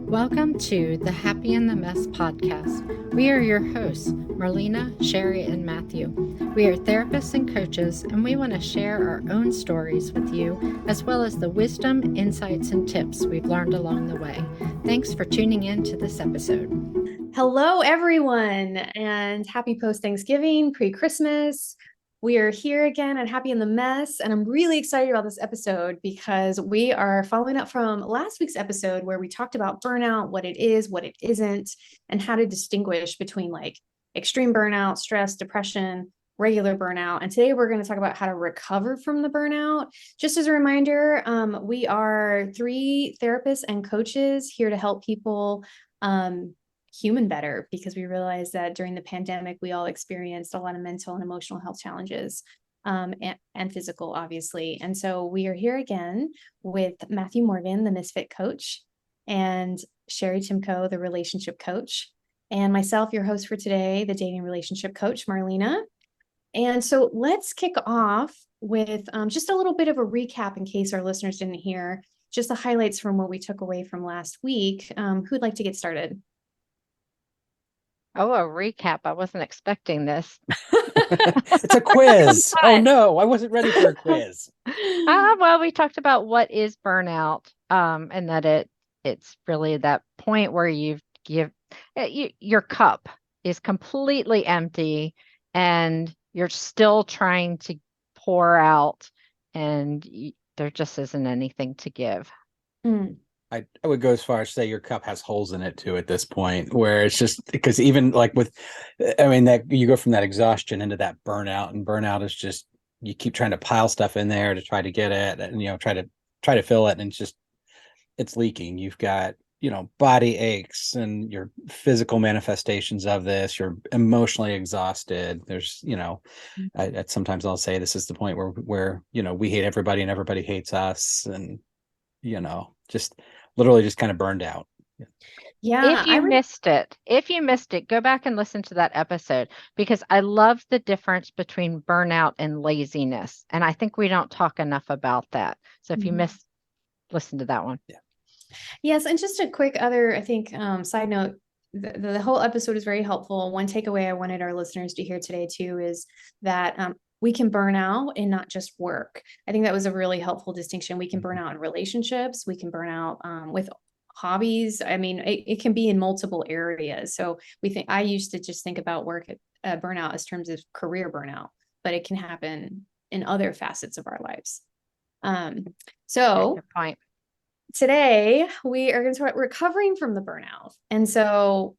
Welcome to the Happy in the Mess podcast. We are your hosts, Marlena, Sherry, and Matthew. We are therapists and coaches, and we want to share our own stories with you, as well as the wisdom, insights, and tips we've learned along the way. Thanks for tuning in to this episode. Hello, everyone, and happy post-Thanksgiving, pre-Christmas. We are here again at Happy in the Mess, and I'm really excited about this episode because we are following up from last week's episode where we talked about burnout, what it is, what it isn't, and how to distinguish between like extreme burnout, stress, depression, regular burnout. And today we're going to talk about how to recover from the burnout. Just as a reminder, we are 3 therapists and coaches here to help people human better, because we realized that during the pandemic, we all experienced a lot of mental and emotional health challenges, and physical, obviously. And so we are here again with Matthew Morgan, the Misfit Coach, and Sherry Timko, the Relationship Coach, and myself, your host for today, the Dating Relationship Coach, Marlena. And so let's kick off with just a little bit of a recap in case our listeners didn't hear, just the highlights from what we took away from last week. Who'd like to get started? Oh, a recap. I wasn't expecting this. It's a quiz. Oh no, I wasn't ready for a quiz. Well, we talked about what is burnout, and that it's really that point where your cup is completely empty and you're still trying to pour out, and there just isn't anything to give. I would go as far as say your cup has holes in it too at this point, where it's just because even like that you go from that exhaustion into that burnout, and burnout is just you keep trying to pile stuff in there to try to get it, and try to fill it, and it's leaking. You've got body aches and your physical manifestations of this. You're emotionally exhausted. There's sometimes I'll say this is the point where we hate everybody and everybody hates us, and just literally just kind of burned out. Yeah. If you missed it, go back and listen to that episode, because I love the difference between burnout and laziness. And I think we don't talk enough about that. So if you missed, listen to that one. Yeah. Yes. And just a quick other, I think, side note, the whole episode is very helpful. One takeaway I wanted our listeners to hear today too is that we can burn out in not just work. I think that was a really helpful distinction. We can burn out in relationships. We can burn out with hobbies. I mean, it can be in multiple areas. So I used to just think about work burnout as terms of career burnout, but it can happen in other facets of our lives. So good point. Today we are going to talk about recovering from the burnout. And so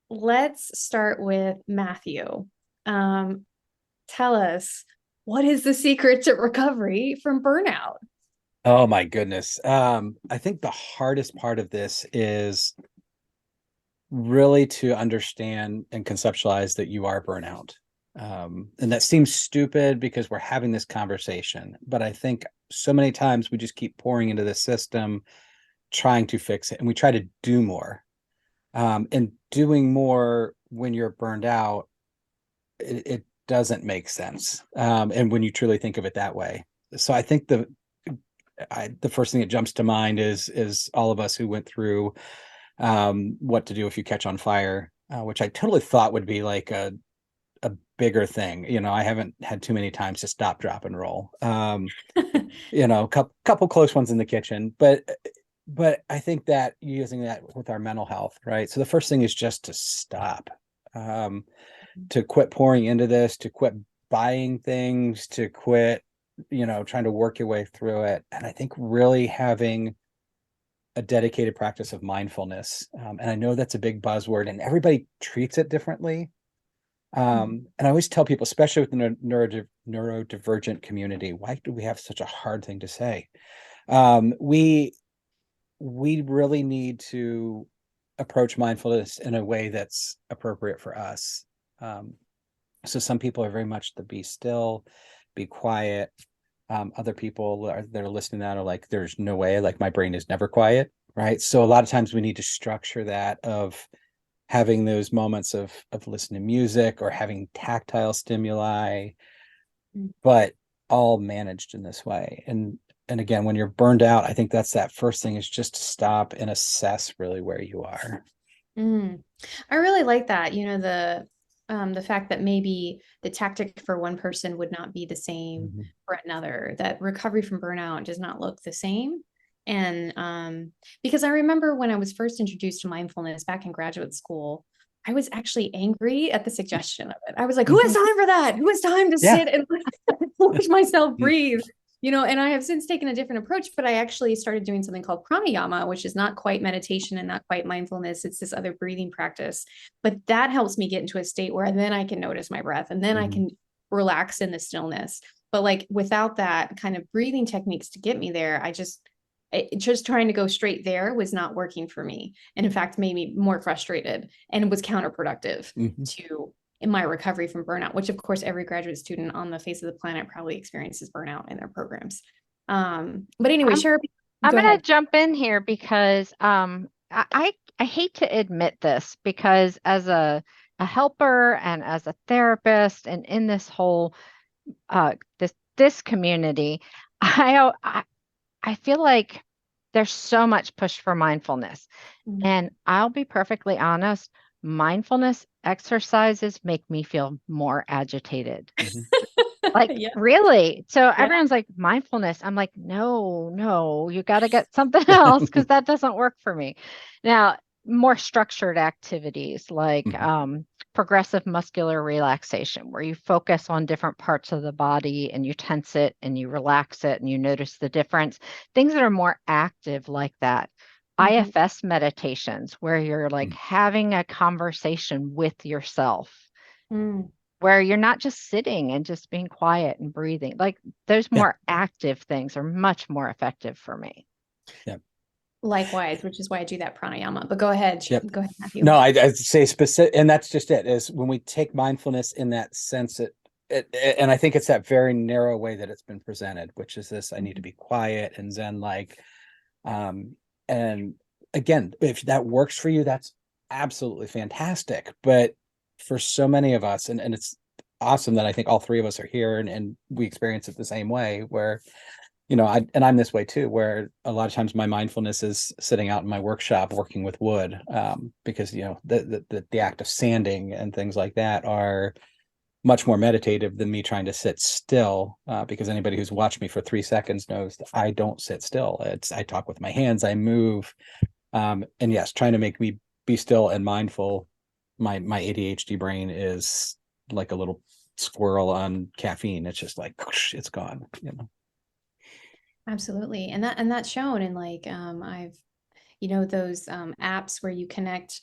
let's start with Matthew. Tell us, what is the secret to recovery from burnout? Oh my goodness. I think the hardest part of this is really to understand and conceptualize that you are burnout. And that seems stupid because we're having this conversation, but I think so many times we just keep pouring into the system, trying to fix it, and we try to do more. And doing more when you're burned out, it doesn't make sense. And when you truly think of it that way. So I think the first thing that jumps to mind is all of us who went through what to do if you catch on fire, which I totally thought would be like a bigger thing. I haven't had too many times to stop, drop, and roll. Couple close ones in the kitchen, but I think that using that with our mental health, right? So the first thing is just to stop, to quit pouring into this, to quit buying things, to quit, trying to work your way through it. And I think really having a dedicated practice of mindfulness. And I know that's a big buzzword and everybody treats it differently. And I always tell people, especially with the neurodivergent community, why do we have such a hard thing to say? We really need to approach mindfulness in a way that's appropriate for us. So some people are very much the be still, be quiet. Other people that are listening to that are like, there's no way, like my brain is never quiet, right? So a lot of times we need to structure that of having those moments of listening to music or having tactile stimuli, but all managed in this way. And and again, when you're burned out, I think that's that first thing, is just to stop and assess really where you are. Mm. I really like that. The fact that maybe the tactic for one person would not be the same Mhm. for another, that recovery from burnout does not look the same. And because I remember when I was first introduced to mindfulness back in graduate school, I was actually angry at the suggestion of it. I was like, who has Mhm. time for that? Who has time to Yeah. sit and watch myself breathe? And I have since taken a different approach, but I actually started doing something called pranayama, which is not quite meditation and not quite mindfulness. It's this other breathing practice, but that helps me get into a state where then I can notice my breath and then I Mhm. can relax in the stillness. But like without that kind of breathing techniques to get me there, just trying to go straight there was not working for me. And in fact, made me more frustrated and was counterproductive Mhm. to in my recovery from burnout, which of course every graduate student on the face of the planet probably experiences burnout in their programs. But anyway, I'm Shara, I'm go gonna ahead. jump in here because I hate to admit this because as a helper and as a therapist and in this whole this community, I feel like there's so much push for mindfulness. Mhm. And I'll be perfectly honest, mindfulness exercises make me feel more agitated. Mhm. Like, Yeah, really? So yeah. everyone's like, mindfulness. I'm like, no, no, you got to get something else because that doesn't work for me. Now, more structured activities like Mhm. progressive muscular relaxation, where you focus on different parts of the body and you tense it and you relax it and you notice the difference. Things that are more active like that. Mhm. IFS meditations, where you're like having a conversation with yourself Mm. where you're not just sitting and just being quiet and breathing. Like those Yeah. more active things are much more effective for me. Yeah. Likewise, which is why I do that pranayama. But go ahead, Yep. go ahead, Matthew. No, I'd say specific, and that's just it, is when we take mindfulness in that sense, and I think it's that very narrow way that it's been presented, which is this: I need to be quiet and zen like. And again, if that works for you, that's absolutely fantastic. But for so many of us, and it's awesome that I think all three of us are here and we experience it the same way, where I'm this way too, where a lot of times my mindfulness is sitting out in my workshop working with wood, because the act of sanding and things like that are much more meditative than me trying to sit still. Because anybody who's watched me for 3 seconds knows that I don't sit still. I talk with my hands, I move, and yes, trying to make me be still and mindful. My ADHD brain is like a little squirrel on caffeine. It's just like it's gone. Absolutely. And that's shown in like I've those apps where you connect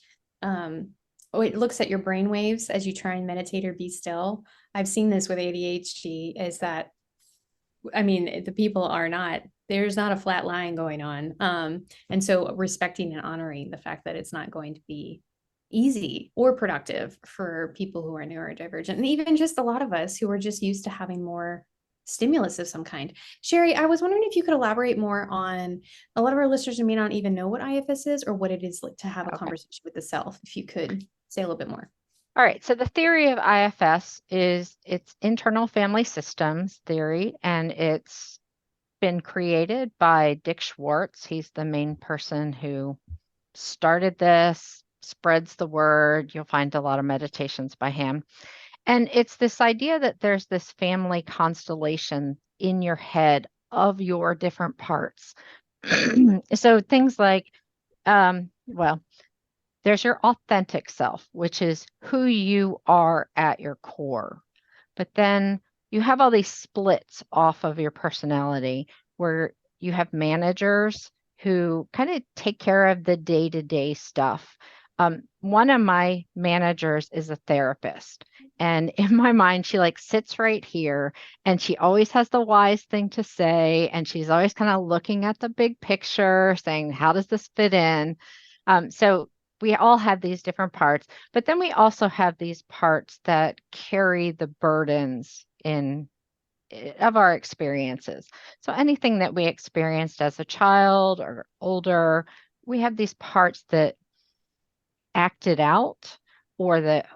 it looks at your brain waves as you try and meditate or be still. I've seen this with ADHD is that I mean the people are not there's not a flat line going on. And so respecting and honoring the fact that it's not going to be easy or productive for people who are neurodivergent and even just a lot of us who are just used to having more stimulus of some kind. Sherry, I was wondering if you could elaborate more on a lot of our listeners may not even know what IFS is or what it is like to have a Okay. conversation with the self. If you could say a little bit more. All right. So the theory of IFS is it's internal family systems theory, and it's been created by Dick Schwartz. He's the main person who started this, spreads the word. You'll find a lot of meditations by him. And it's this idea that there's this family constellation in your head of your different parts. So things like, well, there's your authentic self, which is who you are at your core. But then you have all these splits off of your personality where you have managers who kind of take care of the day-to-day stuff. One of my managers is a therapist. And in my mind, she like sits right here and she always has the wise thing to say. And she's always kind of looking at the big picture, saying, how does this fit in? So we all have these different parts, but then we also have these parts that carry the burdens in of our experiences. So anything that we experienced as a child or older, we have these parts that acted out or that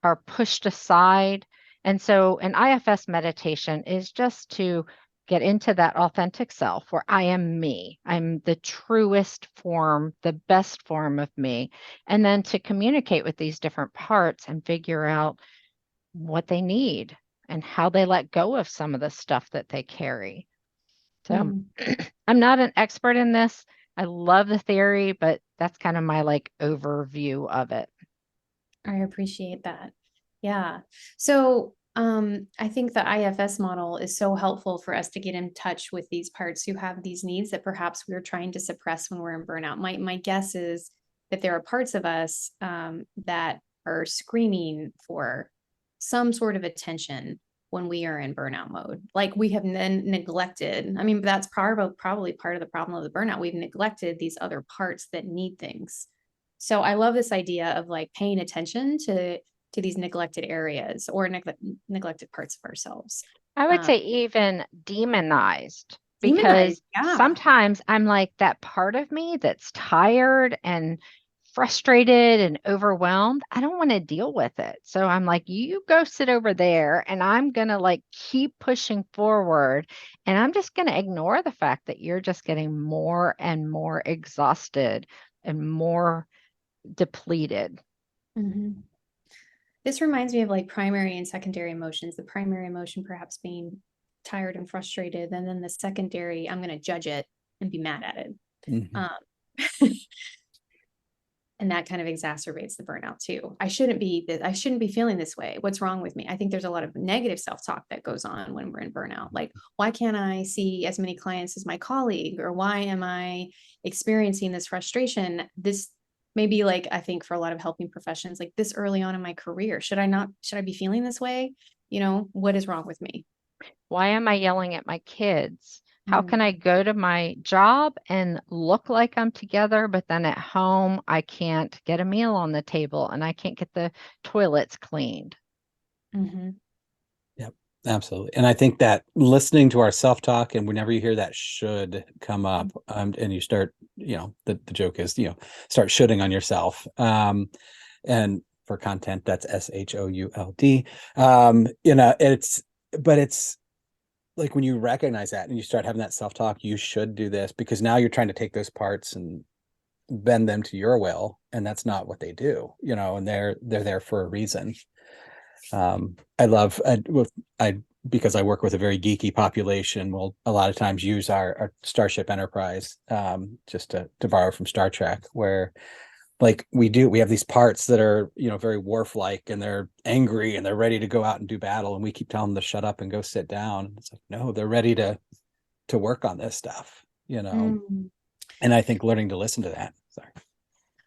are pushed aside. And so an IFS meditation is just to get into that authentic self where I am me. I'm the truest form, the best form of me. And then to communicate with these different parts and figure out what they need and how they let go of some of the stuff that they carry. So Mm, I'm not an expert in this. I love the theory, but that's kind of my like overview of it. I appreciate that. Yeah. So I think the IFS model is so helpful for us to get in touch with these parts who have these needs that perhaps we're trying to suppress when we're in burnout. My guess is that there are parts of us that are screaming for some sort of attention when we are in burnout mode. Like we have then neglected. I mean, that's probably part of the problem of the burnout. We've neglected these other parts that need things. So I love this idea of like paying attention to these neglected areas or neglected parts of ourselves. I would Um, say even demonized Demonized, because yeah. sometimes I'm like that part of me that's tired and frustrated and overwhelmed. I don't want to deal with it. So I'm like, you go sit over there and I'm going to like keep pushing forward. And I'm just going to ignore the fact that you're just getting more and more exhausted and more depleted. Mhm. This reminds me of like primary and secondary emotions. The primary emotion perhaps being tired and frustrated, and then the secondary, I'm going to judge it and be mad at it. Mhm. Um, and that kind of exacerbates the burnout too. I shouldn't be feeling this way. What's wrong with me? I think there's a lot of negative self-talk that goes on when we're in burnout. Like, why can't I see as many clients as my colleague? Or why am I experiencing this frustration? This maybe like I think for a lot of helping professions, like this early on in my career, should I be feeling this way? What is wrong with me? Why am I yelling at my kids? How Mm, can I go to my job and look like I'm together, but then at home I can't get a meal on the table and I can't get the toilets cleaned? mhm, Yep, absolutely. And I think that listening to our self-talk, and whenever you hear that should come up, and you start, the joke is, start shoulding on yourself. And for content, that's SHOULD. But it's like when you recognize that and you start having that self-talk, you should do this, because now you're trying to take those parts and bend them to your will, and that's not what they do, and they're there for a reason. I love I because I work with a very geeky population. We'll a lot of times use our Starship Enterprise, just to borrow from Star Trek, where like we have these parts that are very Worf like, and they're angry and they're ready to go out and do battle, and we keep telling them to shut up and go sit down. It's like, no, they're ready to work on this stuff. mm, And I think learning to listen to that. Sorry.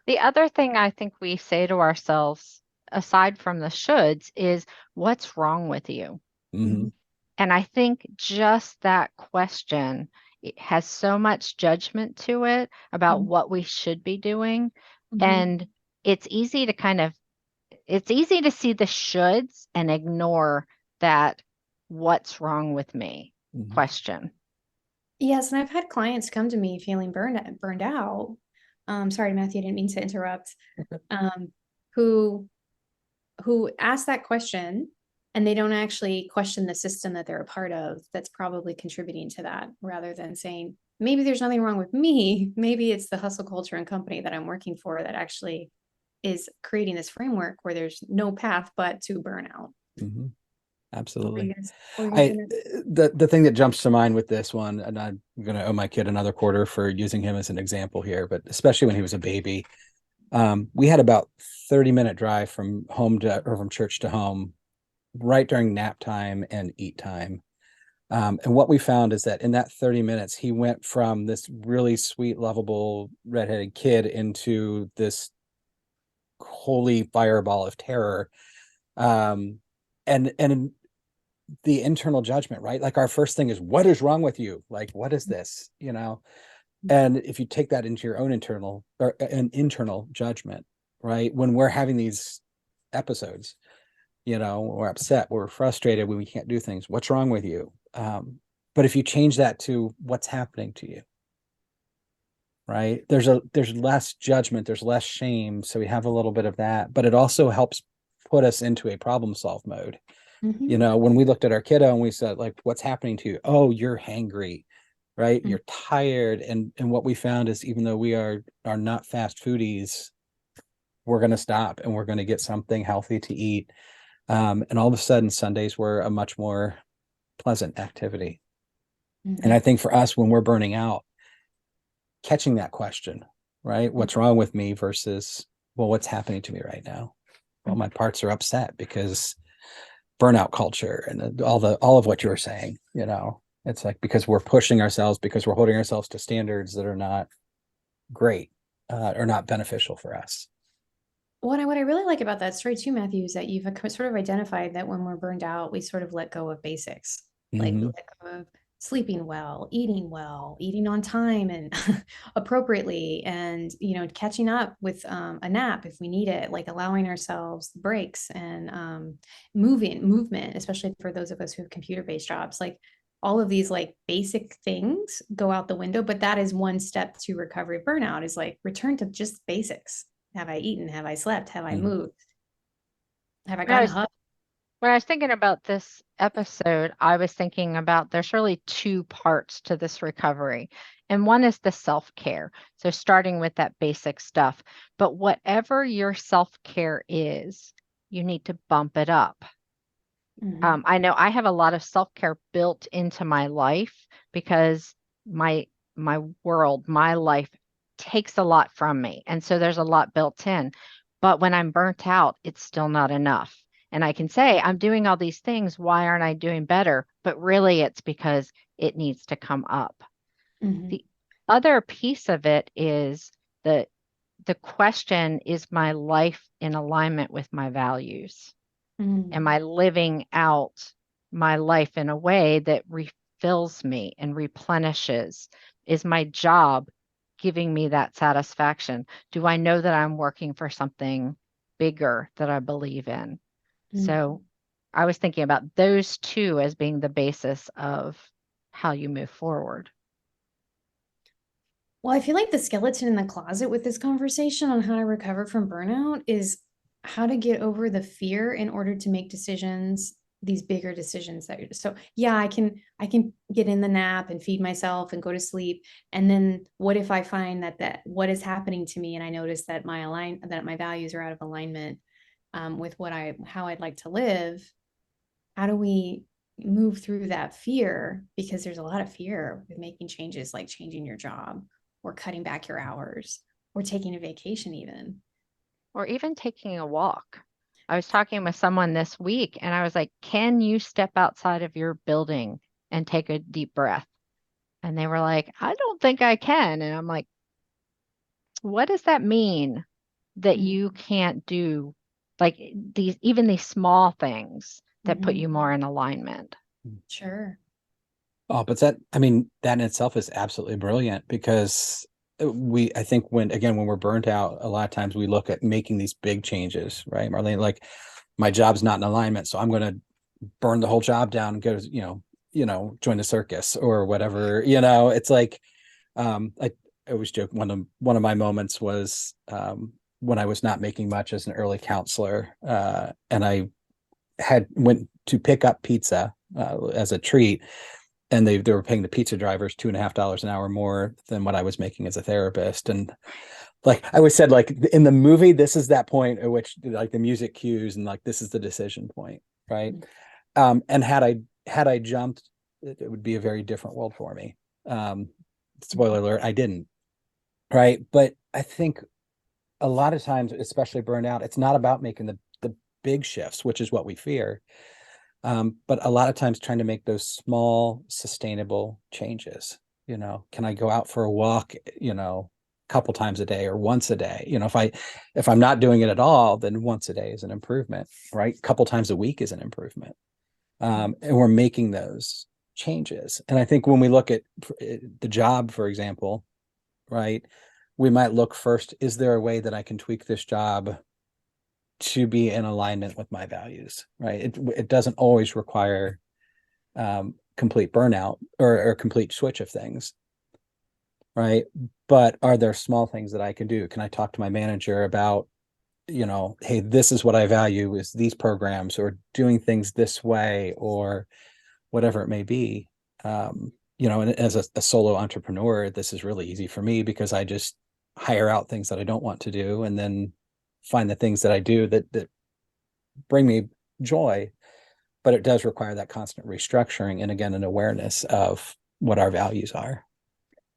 The other thing I think we say to ourselves, aside from the shoulds, is what's wrong with you? Hmm. mhm, And I think just that question, it has so much judgment to it about mhm, what we should be doing. mhm, And it's easy to it's easy to see the shoulds and ignore that what's wrong with me Hmm. question. Yes, and I've had clients come to me feeling burned out. Sorry, Matthew, I didn't mean to interrupt. Um, who ask that question and they don't actually question the system that they're a part of that's probably contributing to that, rather than saying, maybe there's nothing wrong with me. Maybe it's the hustle culture and company that I'm working for that actually is creating this framework where there's no path but to burnout. Hmm. What were you Absolutely. gonna, what were you gonna I say next? the thing that jumps to mind with this one, and I'm going to owe my kid another quarter for using him as an example here, but especially when he was a baby, we had about 30-minute drive from home to or from church to home, right during nap time and eat time. And what we found is that in that 30 minutes, he went from this really sweet, lovable redheaded kid into this holy fireball of terror. Um, and the internal judgment, right? Like our first thing is, what is wrong with you? Like, what is this? And if you take that into your own internal or an internal judgment, right? When we're having these episodes, we're upset, we're frustrated when we can't do things. What's wrong with you? But if you change that to what's happening to you, right? There's less judgment, there's less shame. So we have a little bit of that, but it also helps put us into a problem solve mode, Mhm. You know, when we looked at our kiddo and we said, like, what's happening to you? Oh, you're hangry, right? Mhm. You're tired. And what we found is, even though we are not fast foodies, we're going to stop and we're going to get something healthy to eat. And all of a sudden, Sundays were a much more pleasant activity. And I Mhm. think for us, when we're burning out, catching that question, right? What's wrong with me versus, well, what's happening to me right now? Well, my parts are upset because burnout culture and all of what you were saying, you know, it's like, because we're pushing ourselves, because we're holding ourselves to standards that are not great, or not beneficial for us. What I really like about that story too, Matthew, is that you've sort of identified that when we're burned out, we sort of let go of basics, like we Mm-hmm. let go of sleeping well, eating on time and appropriately, and catching up with a nap if we need it, like allowing ourselves breaks and movement, especially for those of us who have computer-based jobs. Like all of these like basic things go out the window, but that is one step to recovery. Burnout is like return to just basics. Have I eaten? Have I slept? Have I Mm-hmm. moved? Have I When I gotten a was hug? when I was thinking about this episode, I was thinking about there's really two parts to this recovery. And one is the self-care. So starting with that basic stuff. But whatever your self-care is, you need to bump it up. Mhm. I know I have a lot of self-care built into my life because my my world, my life takes a lot from me. And so there's a lot built in. But when I'm burnt out, it's still not enough. And I can say, I'm doing all these things. Why aren't I doing better? But really, it's because it needs to come up. Mhm. The other piece of it is the the question, is my life in alignment with my values? Am Mhm. I living out my life in a way that refills me and replenishes? Is my job giving me that satisfaction? Do I know that I'm working for something bigger that I believe in? So Mhm. I was thinking about those two as being the basis of how you move forward. Well, I feel like the skeleton in the closet with this conversation on how to recover from burnout is how to get over the fear in order to make decisions, these bigger decisions that you're so yeah, I can get in the nap and feed myself and go to sleep. And then what if I find that what is happening to me and I notice that my values are out of alignment with how I'd like to live? How do we move through that fear? Because there's a lot of fear with making changes, like changing your job or cutting back your hours or taking a vacation even. Or even taking a walk. I was talking with someone this week and I was like, can you step outside of your building and take a deep breath? And they were like, I don't think I can. And I'm like, what does that mean that you Mhm. can't do like even these small things that put Mhm. you more in alignment? Sure. Oh, but that, I mean, that in itself is absolutely brilliant, because I think when we're burnt out, a lot of times we look at making these big changes, right, Marlene? Like, my job's not in alignment, so I'm going to burn the whole job down and go to, join the circus or whatever. It's like, I always joke, one of my moments was, when I was not making much as an early counselor, and I went to pick up pizza, as a treat, and they were paying the pizza drivers $2.50 an hour more than what I was making as a therapist. And like I always said, like in the movie, this is that point at which like the music cues, and like this is the decision point, right? And had I jumped, it would be a very different world for me. Um, Spoiler alert, I didn't, right? But I think a lot of times, especially burnout, it's not about making the big shifts, which is what we fear. But a lot of times trying to make those small, sustainable changes. Can I go out for a walk, a couple times a day or once a day? If I'm not doing it at all, then once a day is an improvement, right? A couple times a week is an improvement. And we're making those changes. And I think when we look at the job, for example, right, we might look first, is there a way that I can tweak this job to be in alignment with my values, right? It doesn't always require, complete burnout or complete switch of things, right? But are there small things that I can do? Can I talk to my manager about hey, this is what I value, is these programs, or doing things this way, or whatever it may be. And as a solo entrepreneur, this is really easy for me because I just hire out things that I don't want to do, and then find the things that I do that bring me joy. But it does require that constant restructuring, and again, an awareness of what our values are.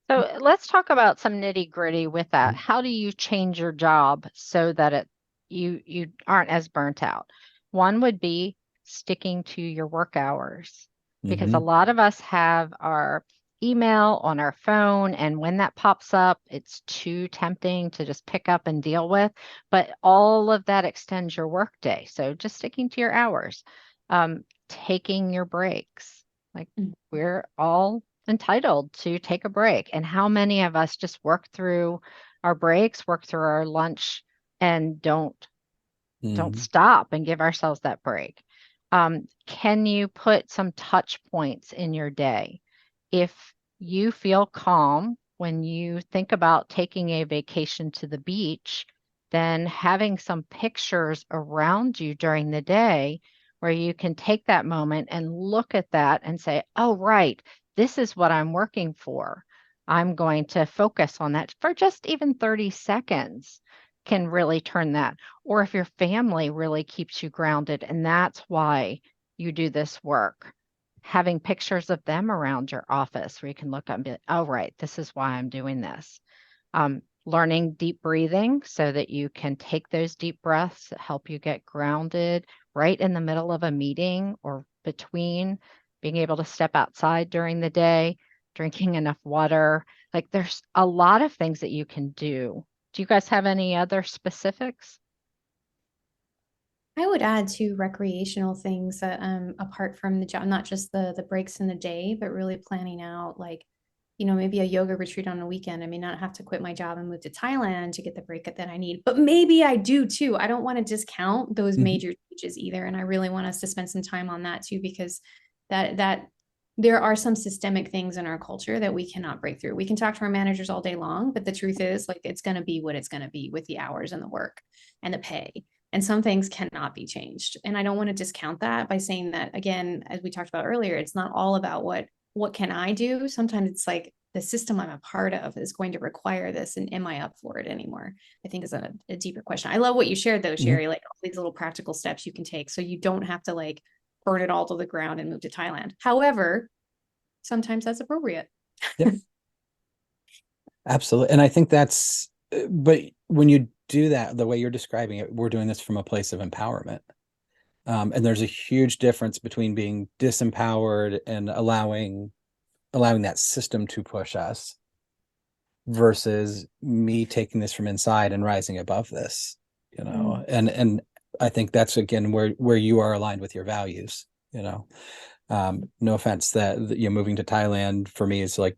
So let's talk about some nitty gritty with that. How do you change your job so that you aren't as burnt out? One would be sticking to your work hours, because a Mm-hmm. lot of us have our email on our phone, and when that pops up, it's too tempting to just pick up and deal with. But all of that extends your workday. So just sticking to your hours, taking your breaks. Like, Mm. we're all entitled to take a break. And how many of us just work through our breaks, work through our lunch, and don't Mm-hmm. stop and give ourselves that break? Can you put some touch points in your day? If you feel calm when you think about taking a vacation to the beach, then having some pictures around you during the day where you can take that moment and look at that and say, oh, right, this is what I'm working for. I'm going to focus on that for just even 30 seconds can really turn that. Or if your family really keeps you grounded and that's why you do this work, having pictures of them around your office where you can look up and be like, oh, right, this is why I'm doing this. Learning deep breathing so that you can take those deep breaths that help you get grounded right in the middle of a meeting or between, being able to step outside during the day, drinking enough water. Like, there's a lot of things that you can do. Do you guys have any other specifics? I would add to recreational things that apart from the job, not just the breaks in the day, but really planning out like, maybe a yoga retreat on a weekend. I may not have to quit my job and move to Thailand to get the break that I need, but maybe I do too. I don't want to discount those Mm-hmm. major changes either. And I really want us to spend some time on that too, because that there are some systemic things in our culture that we cannot break through. We can talk to our managers all day long, but the truth is, like, it's going to be what it's going to be with the hours and the work and the pay. And some things cannot be changed. And I don't want to discount that by saying that, again, as we talked about earlier, it's not all about what can I do. Sometimes it's like the system I'm a part of is going to require this, and am I up for it anymore? I think is a deeper question. I love what you shared though, Mm-hmm. Sherry, like all these little practical steps you can take so you don't have to like burn it all to the ground and move to Thailand. However, sometimes that's appropriate. Yep. Absolutely. And I think but when you do that, the way you're describing it, we're doing this from a place of empowerment. And there's a huge difference between being disempowered and allowing that system to push us, versus me taking this from inside and rising above this, and I think that's again where you are aligned with your values. No offense, that moving to Thailand for me is like,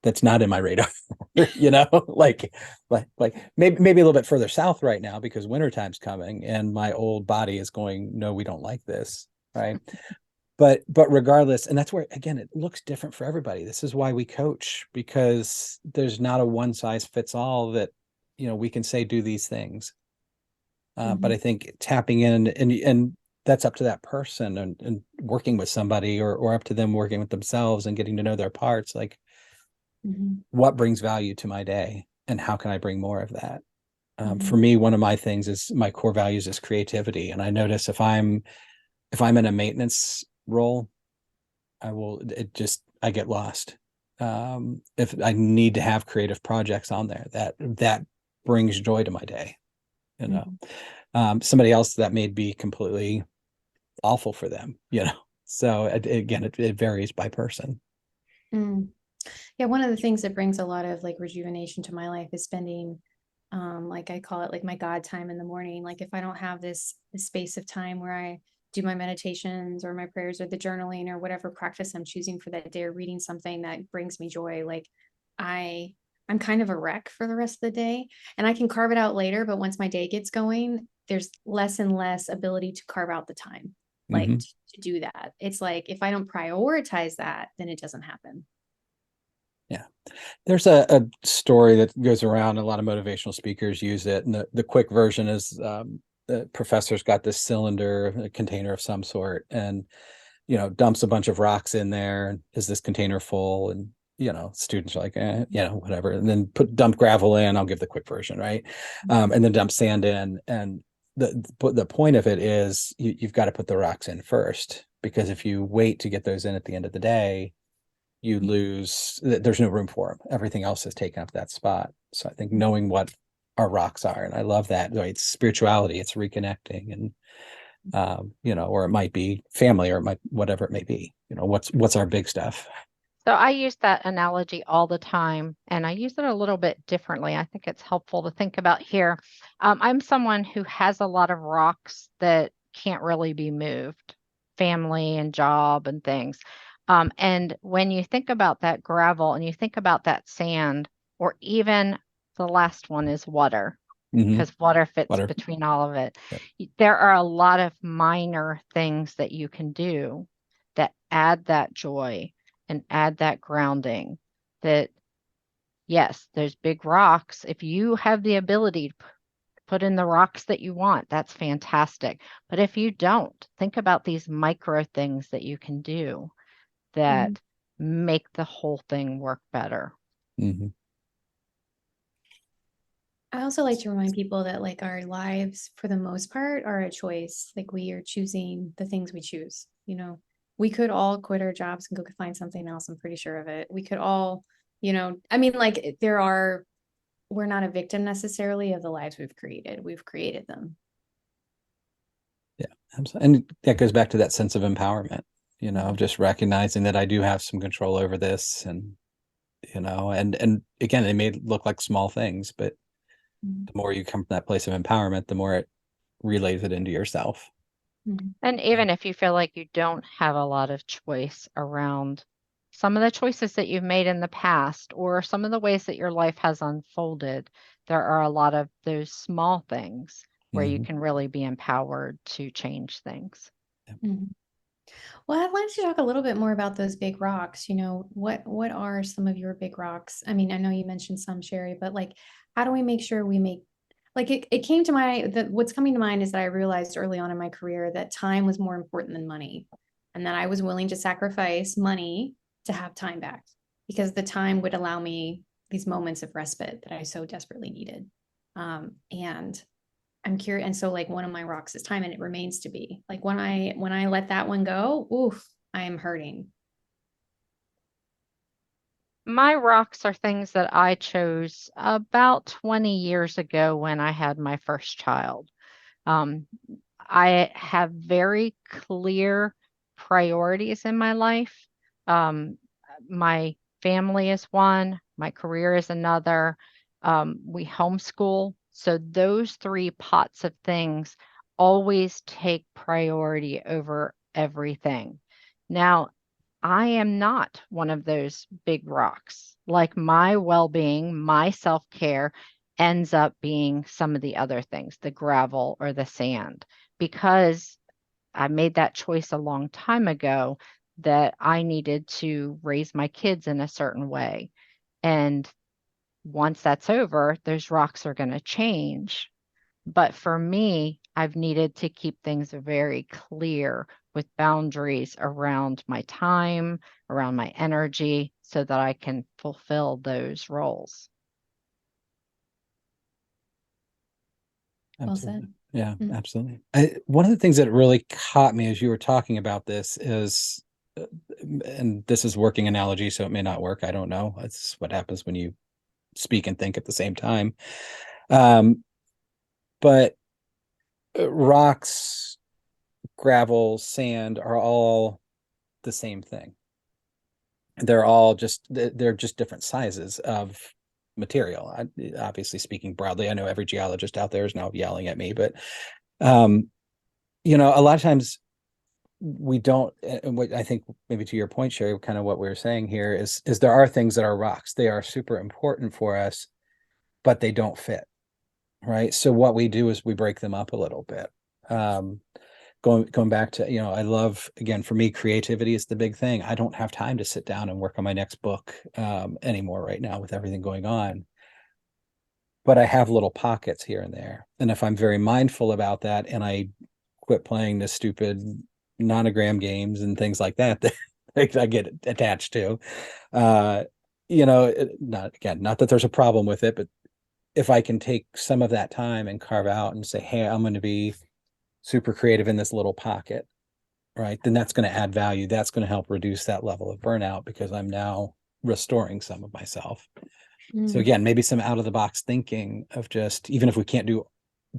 that's not in my radar. like maybe a little bit further south right now because wintertime's coming and my old body is going, no, we don't like this, right? But regardless, and that's where again it looks different for everybody. This is why we coach, because there's not a one size fits all that we can say do these things. But I think tapping in and that's up to that person, and working with somebody, or up to them working with themselves and getting to know their parts, like what brings value to my day and how can I bring more of that. For me, one of my things is my core values is creativity, and I notice if I'm in a maintenance role, I get lost. If I need to have creative projects on there, that brings joy to my day. Somebody else, that may be completely awful for them. So again, it varies by person. Yeah, one of the things that brings a lot of like rejuvenation to my life is spending like I call it like my God time in the morning. Like if I don't have this space of time where I do my meditations or my prayers or the journaling or whatever practice I'm choosing for that day, or reading something that brings me joy, like I'm kind of a wreck for the rest of the day, and I can carve it out later, but once my day gets going, there's less and less ability to carve out the time like Mm-hmm. to do that. It's like if I don't prioritize that, then it doesn't happen. Yeah. There's a story that goes around. A lot of motivational speakers use it. And the quick version is the professor's got this cylinder, a container of some sort, and, dumps a bunch of rocks in there. Is this container full? And, students are like, whatever. And then dump gravel in. I'll give the quick version, right? And then dump sand in. And the point of it is you've got to put the rocks in first, because if you wait to get those in at the end of the day, you lose, there's no room for them. Everything else has taken up that spot. So I think knowing what our rocks are, and I love that, right? It's spirituality, it's reconnecting, and or it might be family, or it might, whatever it may be, what's our big stuff. So I use that analogy all the time, and I use it a little bit differently. I think it's helpful to think about here. I'm someone who has a lot of rocks that can't really be moved, family and job and things. And when you think about that gravel and you think about that sand, or even the last one is water, Mm-hmm. because water fits Water. between all of it. Yep. There are a lot of minor things that you can do that add that joy and add that grounding. That, yes, there's big rocks. If you have the ability to put in the rocks that you want, that's fantastic. But if you don't, think about these micro things that you can do that make the whole thing work better. Mm-hmm. I also like to remind people that like our lives for the most part are a choice. Like we are choosing the things we choose. We could all quit our jobs and go find something else. I'm pretty sure of it. We could all, I mean, like we're not a victim necessarily of the lives we've created. We've created them. Yeah. And that goes back to that sense of empowerment, of just recognizing that I do have some control over this. And, and again, it may look like small things, but the more you come from that place of empowerment, the more it relays it into yourself. And even if you feel like you don't have a lot of choice around some of the choices that you've made in the past, or some of the ways that your life has unfolded, there are a lot of those small things where you can really be empowered to change things. Well, I'd like to talk a little bit more about those big rocks. What are some of your big rocks? I mean, I know you mentioned some, Sherry, but like, how do we make sure we make, like, it came to what's coming to mind is that I realized early on in my career that time was more important than money, and that I was willing to sacrifice money to have time back, because the time would allow me these moments of respite that I so desperately needed. And I'm curious. And so like one of my rocks is time, and it remains to be. Like when I let that one go, oof, I am hurting. My rocks are things that I chose about 20 years ago when I had my first child. Um, I have very clear priorities in my life. Um, my family is one, my career is another. We homeschool. So those three pots of things always take priority over everything. Now, I am not one of those big rocks. Like my well being, my self care ends up being some of the other things, the gravel or the sand, because I made that choice a long time ago that I needed to raise my kids in a certain way. And once that's over, those rocks are going to change. But for me, I've needed to keep things very clear with boundaries around my time, around my energy, so that I can fulfill those roles. Well Absolutely. said. Yeah, absolutely. One of the things that really caught me as you were talking about this is, and this is working analogy, so it may not work. I don't know. It's what happens when you speak and think at the same time. But rocks, gravel, sand are all the same thing. They're just different sizes of material. Obviously, speaking broadly, I know every geologist out there is now yelling at me, but a lot of times we don't. And what I think, maybe to your point, Sherry, kind of what we were saying here is there are things that are rocks. They are super important for us, but they don't fit, right? So what we do is we break them up a little bit. going back to, I love, again, for me, creativity is the big thing. I don't have time to sit down and work on my next book anymore right now with everything going on. But I have little pockets here and there. And if I'm very mindful about that and I quit playing the stupid nonogram games and things like that that I get attached to, not that there's a problem with it, but if I can take some of that time and carve out and say, hey, I'm going to be super creative in this little pocket, right? Then that's going to add value. That's going to help reduce that level of burnout because I'm now restoring some of myself. So again, maybe some out of the box thinking of just, even if we can't do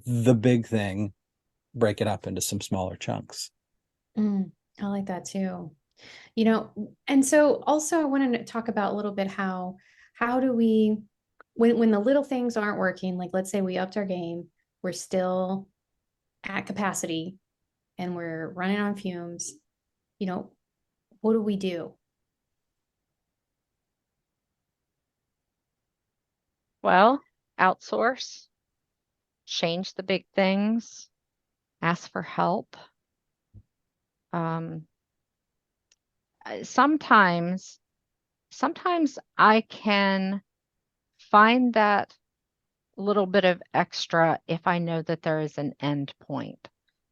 the big thing, break it up into some smaller chunks. I like that too. And so also I want to talk about a little bit how do we, when the little things aren't working, like let's say we upped our game, we're still at capacity and we're running on fumes, what do we do? Well, outsource, change the big things, ask for help. Um, sometimes I can find that little bit of extra if I know that there is an end point.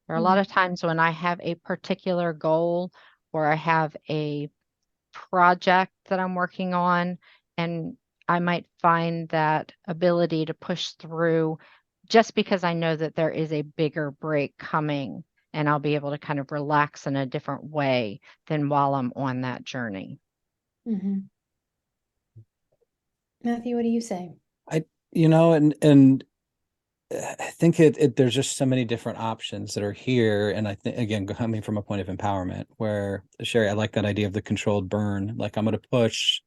There are a lot of times when I have a particular goal or I have a project that I'm working on, and I might find that ability to push through just because I know that there is a bigger break coming and I'll be able to kind of relax in a different way than while I'm on that journey. Matthew, what do you say? And I think there's just so many different options that are here. And I think, again, coming from a point of empowerment where, Sherry, I like that idea of the controlled burn. Like I'm going to push,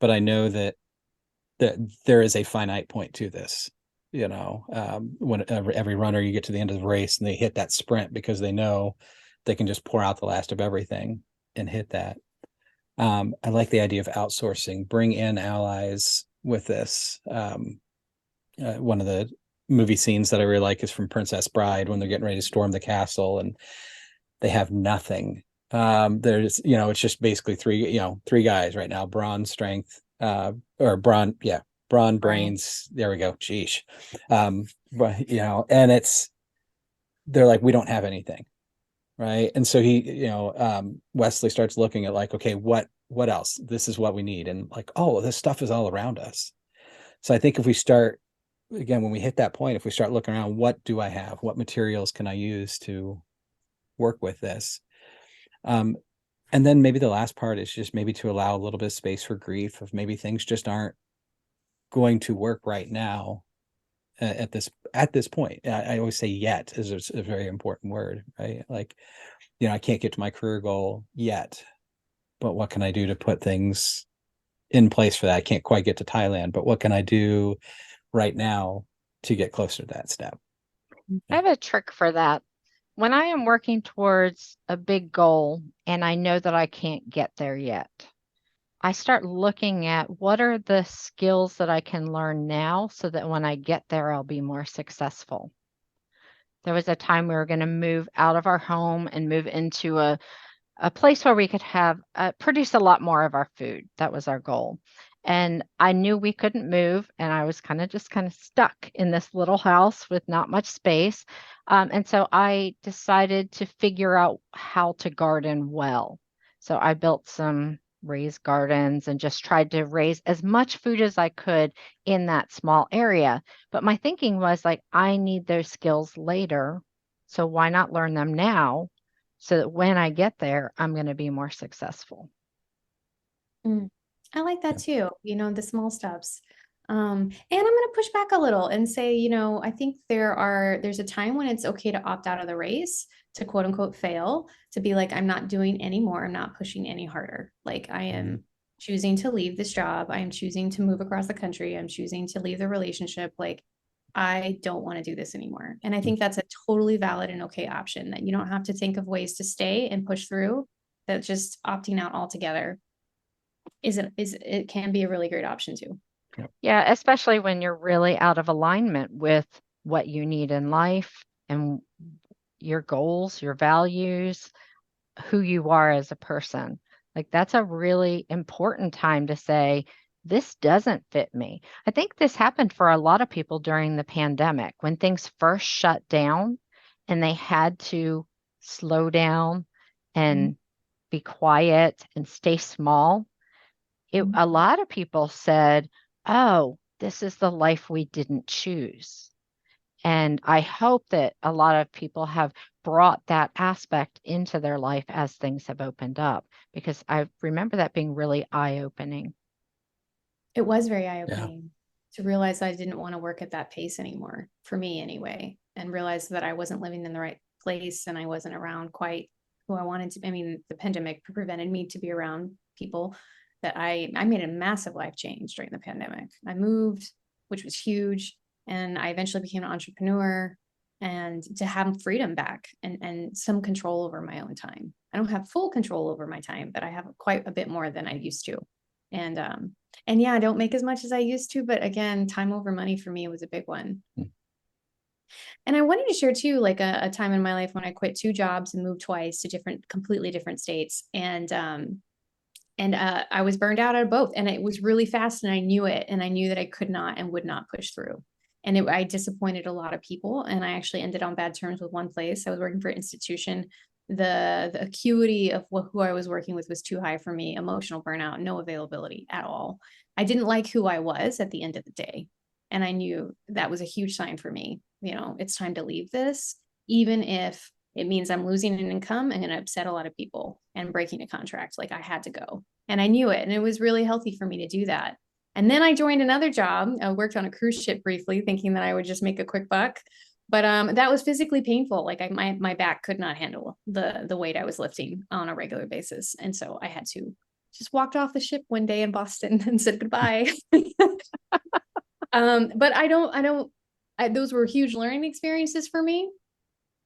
but I know that there is a finite point to this. When every runner, you get to the end of the race and they hit that sprint because they know they can just pour out the last of everything and hit that. I like the idea of outsourcing, bring in allies with this. One of the movie scenes that I really like is from Princess Bride when they're getting ready to storm the castle and they have nothing. There's, it's just basically three guys right now, brawn, strength, or brawn, brawn, brains. There we go. Sheesh. But and they're like, we don't have anything. Right. And so Wesley starts looking at like, okay, what else? This is what we need. And like, oh, this stuff is all around us. So I think if we start, again, when we hit that point, if we start looking around, what do I have? What materials can I use to work with this? And then maybe the last part is just maybe to allow a little bit of space for grief of maybe things just aren't going to work right now at this point. I always say yet is a very important word, right? Like, I can't get to my career goal yet, but what can I do to put things in place for that? I can't quite get to Thailand, but what can I do right now to get closer to that step? I have a trick for that. When I am working towards a big goal and I know that I can't get there yet, I start looking at what are the skills that I can learn now so that when I get there, I'll be more successful. There was a time we were going to move out of our home and move into a place where we could have produce a lot more of our food. That was our goal. And I knew we couldn't move, and I was kind of stuck in this little house with not much space. And so I decided to figure out how to garden well. So I built some raised gardens and just tried to raise as much food as I could in that small area. But my thinking was like, I need those skills later. So why not learn them now so that when I get there, I'm going to be more successful? I like that too, the small steps. And I'm going to push back a little and say, I think there's a time when it's okay to opt out of the race, to quote unquote fail, to be like, I'm not doing anymore. I'm not pushing any harder. Like I am choosing to leave this job. I am choosing to move across the country. I'm choosing to leave the relationship. Like I don't want to do this anymore. And I think that's a totally valid and okay option, that you don't have to think of ways to stay and push through, that just opting out altogether it can be a really great option too. Yeah, especially when you're really out of alignment with what you need in life and your goals, your values, who you are as a person. Like that's a really important time to say, this doesn't fit me. I think this happened for a lot of people during the pandemic when things first shut down and they had to slow down and be quiet and stay small. A lot of people said, oh, this is the life we didn't choose. And I hope that a lot of people have brought that aspect into their life as things have opened up, because I remember that being really eye-opening. It was very Yeah. eye-opening to realize I didn't want to work at that pace anymore, for me anyway, and realize that I wasn't living in the right place and I wasn't around quite who I wanted to. I mean, the pandemic prevented me to be around people that I made a massive life change during the pandemic. I moved, which was huge, and I eventually became an entrepreneur, and to have freedom back and some control over my own time. I don't have full control over my time, but I have quite a bit more than I used to. And yeah, I don't make as much as I used to, but again, time over money for me was a big one. And I wanted to share too, like a time in my life when I quit 2 jobs and moved twice to completely different states. And I was burned out of both, and it was really fast, and I knew it, and I knew that I could not and would not push through. And I disappointed a lot of people, and I actually ended on bad terms with one place. I was working for an institution. The acuity of who I was working with was too high for me. Emotional burnout, no availability at all. I didn't like who I was at the end of the day, and I knew that was a huge sign for me. It's time to leave this, even if it means I'm losing an income and going to upset a lot of people and breaking a contract. Like I had to go, and I knew it, and it was really healthy for me to do that. And then I joined another job. I worked on a cruise ship briefly, thinking that I would just make a quick buck. But that was physically painful. Like my back could not handle the weight I was lifting on a regular basis. And so I had to just walked off the ship one day in Boston and said goodbye. But those were huge learning experiences for me,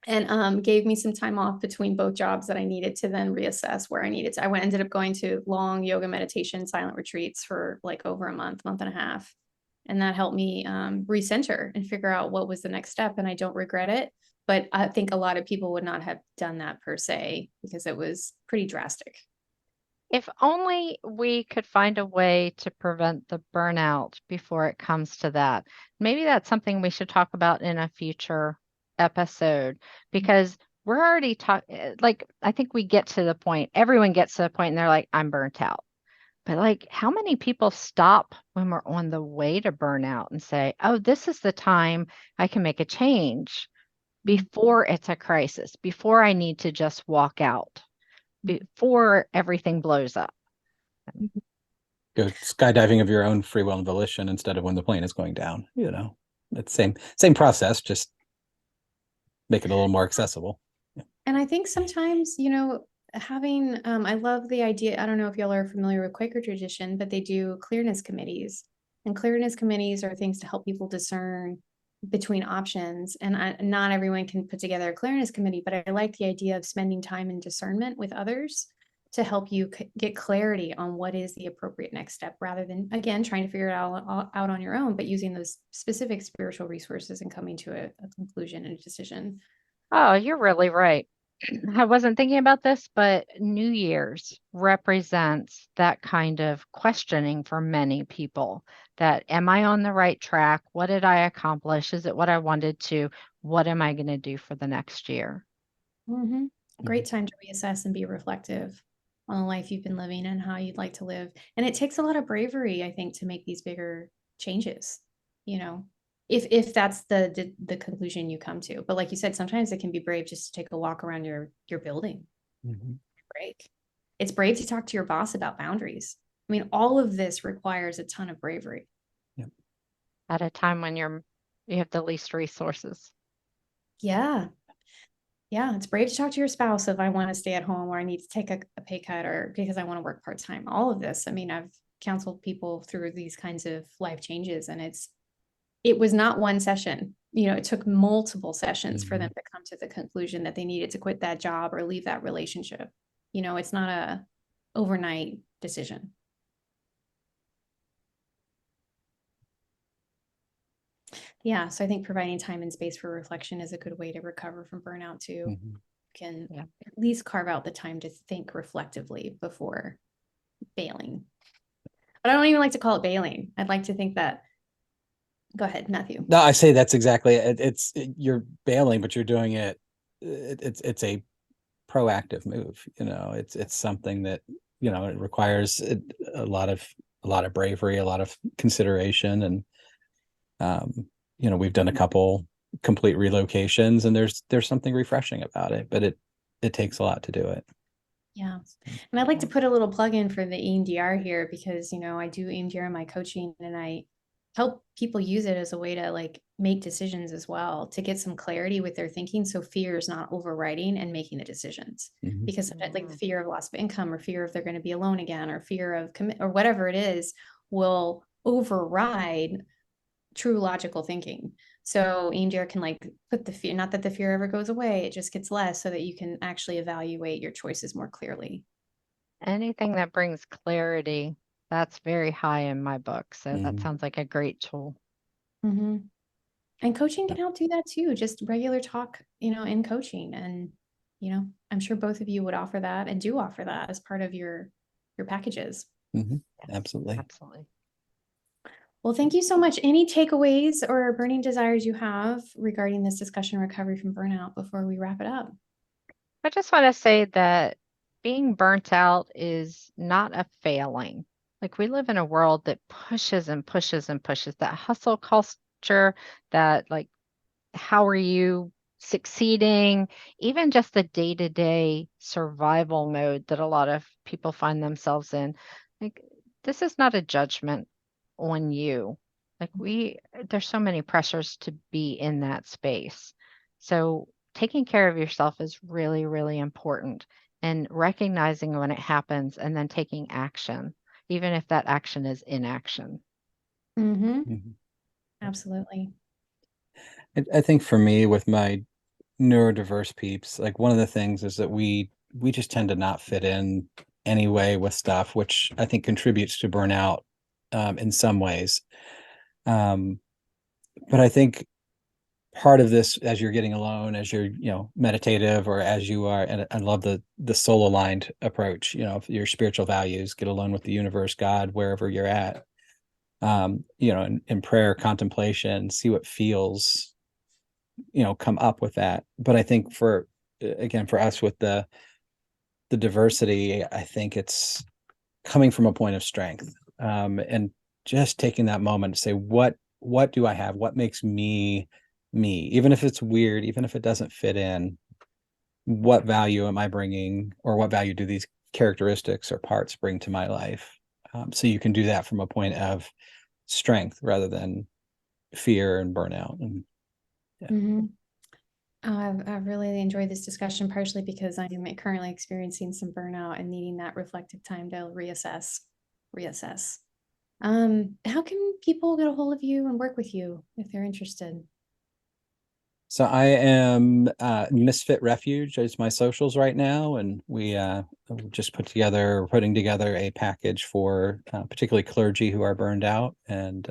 and gave me some time off between both jobs that I needed to then reassess where I needed to. Ended up going to long yoga meditation silent retreats for like over a month and a half. And that helped me recenter and figure out what was the next step. And I don't regret it. But I think a lot of people would not have done that per se, because it was pretty drastic. If only we could find a way to prevent the burnout before it comes to that. Maybe that's something we should talk about in a future episode, because we're already talking, like, I think we get to the point, everyone gets to the point and they're like, I'm burnt out. But like, how many people stop when we're on the way to burnout and say, oh, this is the time I can make a change before it's a crisis, before I need to just walk out, before everything blows up. Go skydiving of your own free will and volition instead of when the plane is going down. It's same process, just make it a little more accessible. And I think sometimes, having, I love the idea. I don't know if y'all are familiar with Quaker tradition, but they do clearness committees. And clearness committees are things to help people discern between options. And not everyone can put together a clearness committee, but I like the idea of spending time in discernment with others to help you get clarity on what is the appropriate next step, rather than, again, trying to figure it out on your own, but using those specific spiritual resources and coming to a conclusion and a decision. Oh, you're really right. I wasn't thinking about this, but New Year's represents that kind of questioning for many people. That, am I on the right track? What did I accomplish? Is it what I wanted to? What am I going to do for the next year? Great time to reassess and be reflective on the life you've been living and how you'd like to live. And it takes a lot of bravery, I think, to make these bigger changes, if that's the conclusion you come to. But like you said, sometimes it can be brave just to take a walk around your building. Break. It's brave to talk to your boss about boundaries. I mean, all of this requires a ton of bravery. Yep. At a time when you have the least resources. Yeah. Yeah, it's brave to talk to your spouse if I want to stay at home, or I need to take a pay cut, or because I want to work part-time. All of this. I mean, I've counseled people through these kinds of life changes, and it was not one session. It took multiple sessions for them to come to the conclusion that they needed to quit that job or leave that relationship. It's not a overnight decision. Yeah. So I think providing time and space for reflection is a good way to recover from burnout too. Mhm. Can Yeah. at least carve out the time to think reflectively before bailing. But I don't even like to call it bailing. I'd like to think that, go ahead, Matthew. No, I say that's exactly it. You're bailing, but you're doing it. It's a proactive move. It's something that it requires a lot of bravery, a lot of consideration, and we've done a couple complete relocations, and there's something refreshing about it, but it takes a lot to do it. Yeah. And I'd like to put a little plug in for the EMDR here because, I do EMDR in my coaching and I help people use it as a way to like make decisions as well, to get some clarity with their thinking. So fear is not overriding and making the decisions Mhm. because sometimes like the fear of loss of income or fear if they're going to be alone again or fear of commit or whatever it is will override true logical thinking. So EMDR can like put the fear, not that the fear ever goes away, it just gets less so that you can actually evaluate your choices more clearly. Anything that brings clarity, that's very high in my book. So that Mhm. sounds like a great tool. Mm-hmm. And coaching can help do that too. Just regular talk, in coaching. And, I'm sure both of you would offer that and do offer that as part of your packages. Mhm. Yes, Absolutely. absolutely. Well, thank you so much. Any takeaways or burning desires you have regarding this discussion recovery from burnout before we wrap it up? I just want to say that being burnt out is not a failing. Like we live in a world that pushes and pushes and pushes, that hustle culture, that like how are you succeeding? Even just the day-to-day survival mode that a lot of people find themselves in. Like this is not a judgment on you. Like there's so many pressures to be in that space. So taking care of yourself is really, really important and recognizing when it happens and then taking action, even if that action is inaction. Mm-hmm. Mhm. Absolutely. I think for me, with my neurodiverse peeps, like one of the things is that we just tend to not fit in anyway with stuff, which I think contributes to burnout in some ways. Um, but I think part of this, as you're getting alone, as you're meditative, or as you are, and I love the soul aligned approach. Your spiritual values, get alone with the universe, God, wherever you're at. In prayer, contemplation, see what feels come up with that. But I think for us with the diversity, I think it's coming from a point of strength, and just taking that moment to say, what do I have, what makes me me, even if it's weird, even if it doesn't fit in, what value am I bringing, or what value do these characteristics or parts bring to my life. So you can do that from a point of strength rather than fear and burnout. And yeah. Mm-hmm. I've really enjoyed this discussion, partially because I'm currently experiencing some burnout and needing that reflective time to reassess. How can people get a hold of you and work with you if they're interested? So I am Misfit Refuge is my socials right now, and we just putting together a package for particularly clergy who are burned out, and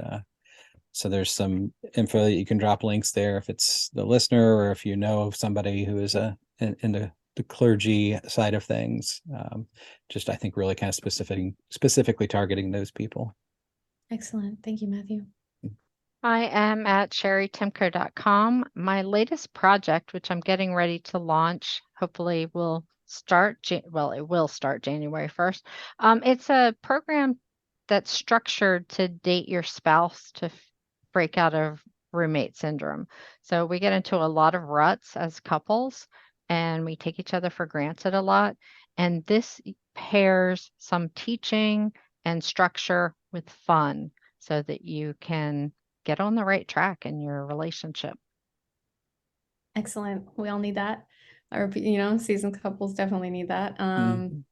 so there's some info that you can drop links there if it's the listener, or if you know of somebody who is in the clergy side of things. Just I think really kind of specifically targeting those people. Excellent. Thank you, Matthew. I am at sherrytimko.com. My latest project, which I'm getting ready to launch, hopefully it will start January 1st. It's a program that's structured to date your spouse to break out of roommate syndrome. So we get into a lot of ruts as couples and we take each other for granted a lot. And this pairs some teaching and structure with fun so that you can get on the right track in your relationship. Excellent. We all need that. Or, seasoned couples definitely need that. Mhm.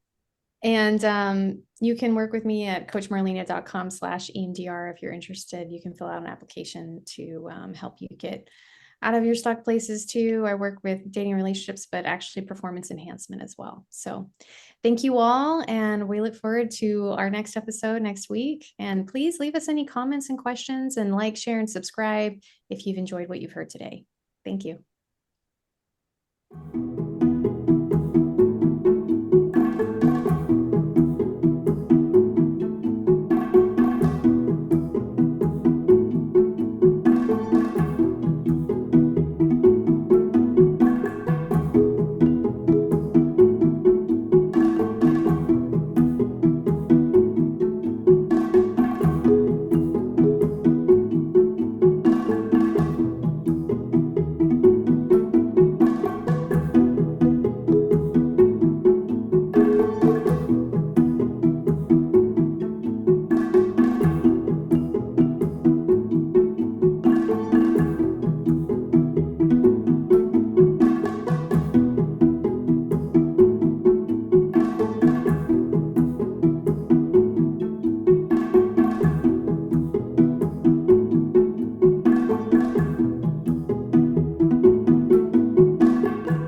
And you can work with me at coachmarlena.com/EMDR if you're interested. You can fill out an application to help you get out of your stuck places too. I work with dating relationships, but actually performance enhancement as well. So thank you all. And we look forward to our next episode next week. And please leave us any comments and questions and like, share, and subscribe if you've enjoyed what you've heard today. Thank you.